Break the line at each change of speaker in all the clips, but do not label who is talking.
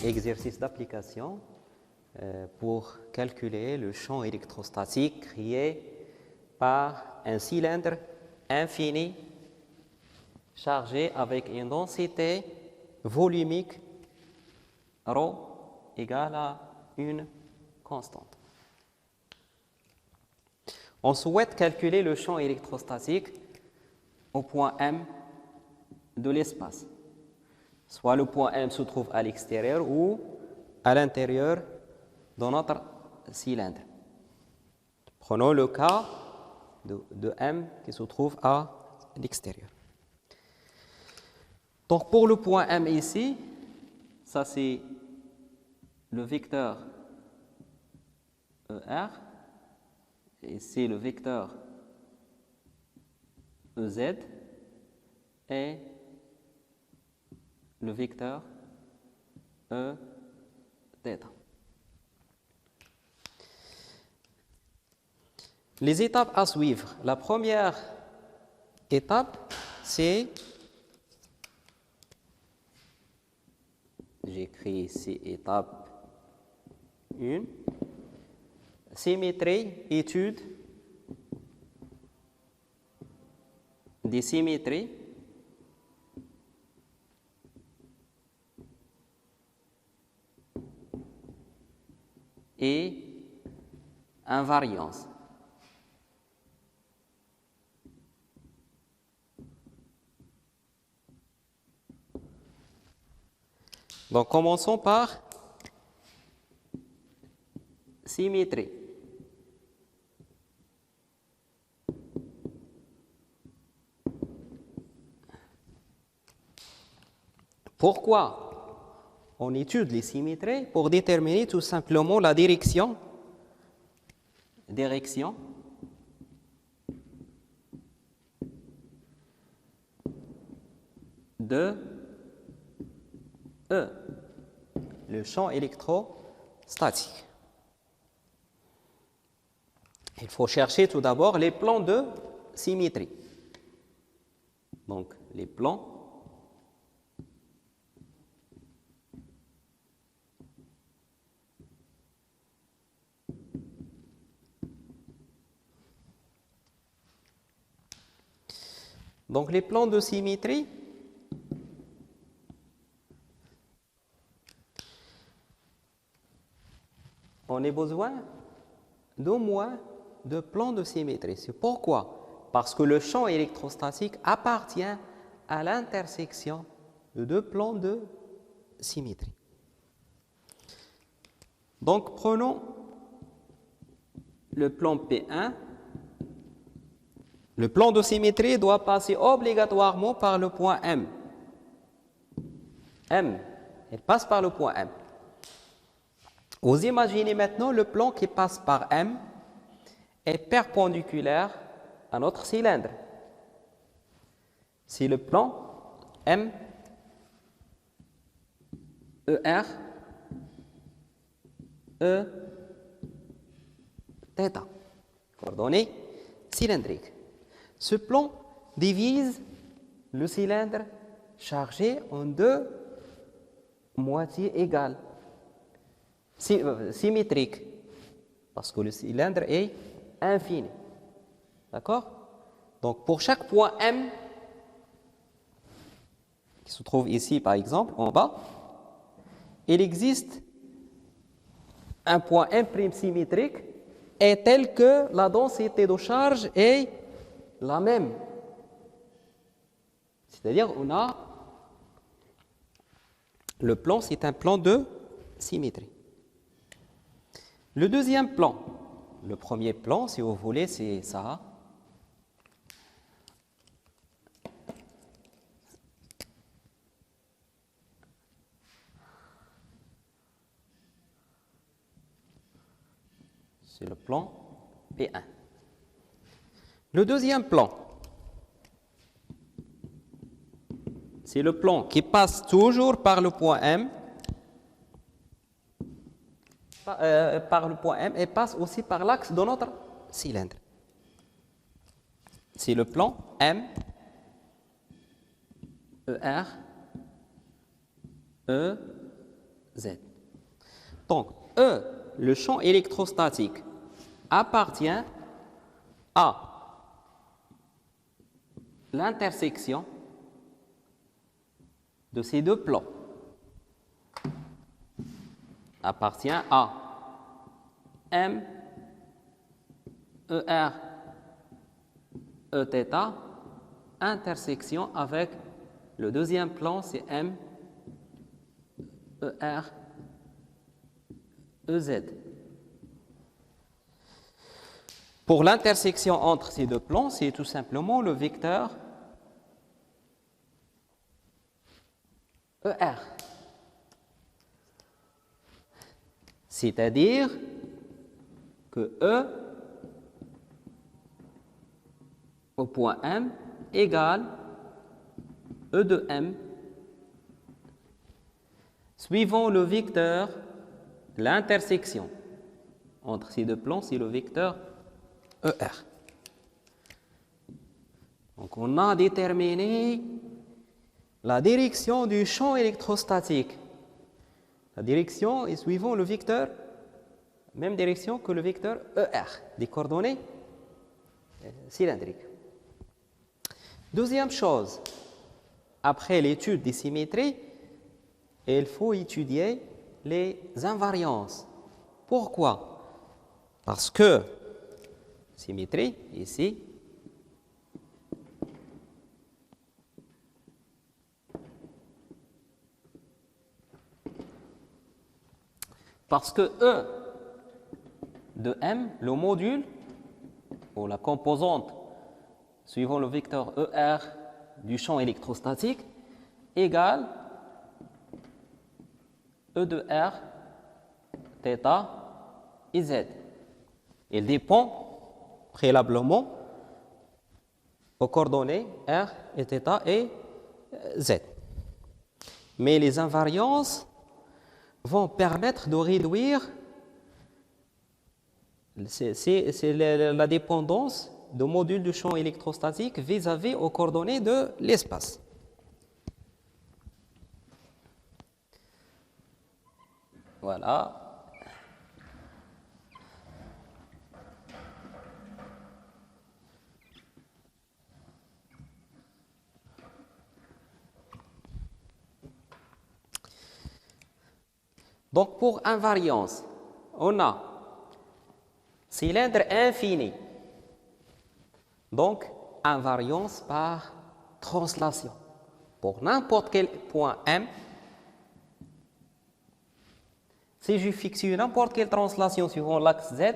exercice d'application pour calculer le champ électrostatique créé par un cylindre infini chargé avec une densité volumique ρ égale à une constante. On souhaite calculer le champ électrostatique au point M de l'espace. Soit le point M se trouve à l'extérieur ou à l'intérieur de notre cylindre. Prenons le cas de M qui se trouve à l'extérieur. Donc pour le point M ici, ça c'est le vecteur ER et c'est le vecteur EZ et le vecteur E θ. Les étapes à suivre. La première étape, c'est, j'écris ici étape 1, symétrie, étude des symétries et invariance. Donc, commençons par symétrie. Pourquoi on étudie les symétries? Pour déterminer tout simplement la direction de E, le champ électrostatique. Il faut chercher tout d'abord les plans de symétrie. Donc, les plans de symétrie, on a besoin d'au moins deux plans de symétrie. C'est pourquoi? Parce que le champ électrostatique appartient à l'intersection de deux plans de symétrie. Donc, prenons le plan P1. Le plan de symétrie doit passer obligatoirement par le point M. Elle passe par le point M. Vous imaginez maintenant le plan qui passe par M est perpendiculaire à notre cylindre. C'est le plan M, ER, E, θ, coordonnées cylindriques. Ce plan divise le cylindre chargé en deux moitiés égales, symétriques, parce que le cylindre est infini. D'accord? Donc, pour chaque point M, qui se trouve ici par exemple, en bas, il existe un point M' symétrique est tel que la densité de charge est la même. C'est-à-dire, on a le plan, c'est un plan de symétrie. Le deuxième plan, le premier plan, si vous voulez, c'est ça. C'est le plan P1. Le deuxième plan, c'est le plan qui passe toujours par le point M, et passe aussi par l'axe de notre cylindre. C'est le plan M, ER, E, Z. Donc, E, le champ électrostatique, appartient à l'intersection de ces deux plans. Appartient à M, ER, Eθ, intersection avec le deuxième plan, c'est M, ER, EZ. Pour l'intersection entre ces deux plans, c'est tout simplement le vecteur ER. C'est-à-dire que E au point M égale E de M suivant le vecteur, l'intersection entre ces deux plans, c'est le vecteur ER. Donc on a déterminé la direction du champ électrostatique. La direction est suivant le vecteur, même direction que le vecteur ER, des coordonnées cylindriques. Deuxième chose, après l'étude des symétries, il faut étudier les invariances. Pourquoi? Parce que symétrie, ici, parce que E de M, le module, ou la composante suivant le vecteur ER du champ électrostatique, égale E de R, θ et Z. Il dépend préalablement aux coordonnées R et θ et Z. Mais les invariances vont permettre de réduire la dépendance de module du champ électrostatique vis-à-vis aux coordonnées de l'espace. Voilà. Donc, pour invariance, on a cylindre infini. Donc, invariance par translation. Pour n'importe quel point M, si je fixe n'importe quelle translation suivant l'axe Z,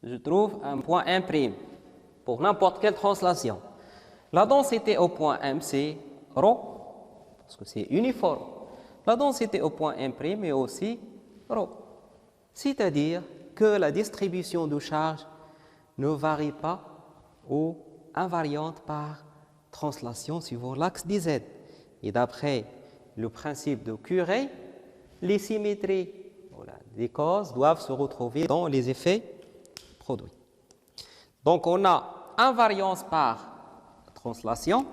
je trouve un point M'. Pour n'importe quelle translation. La densité au point M, c'est ρ, parce que c'est uniforme. La densité au point M' est aussi ρ. C'est-à-dire que la distribution de charge ne varie pas ou invariante par translation suivant l'axe dz. Et d'après le principe de Curie, les symétries des causes doivent se retrouver dans les effets produits. Donc on a invariance par translation.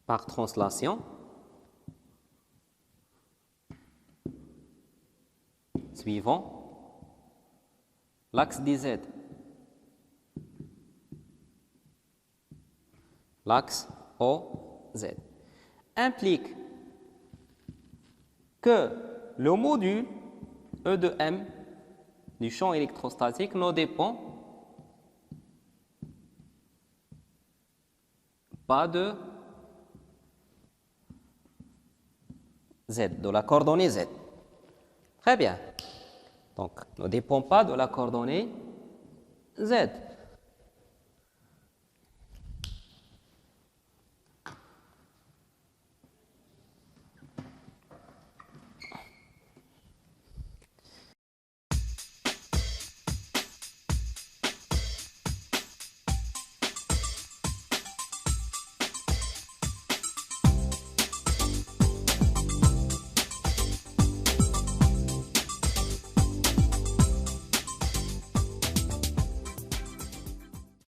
Par translation, suivant l'axe dz. L'axe OZ implique que le module E de M du champ électrostatique ne dépend pas de Z, de la coordonnée Z. Très bien. Donc, ne dépend pas de la coordonnée Z.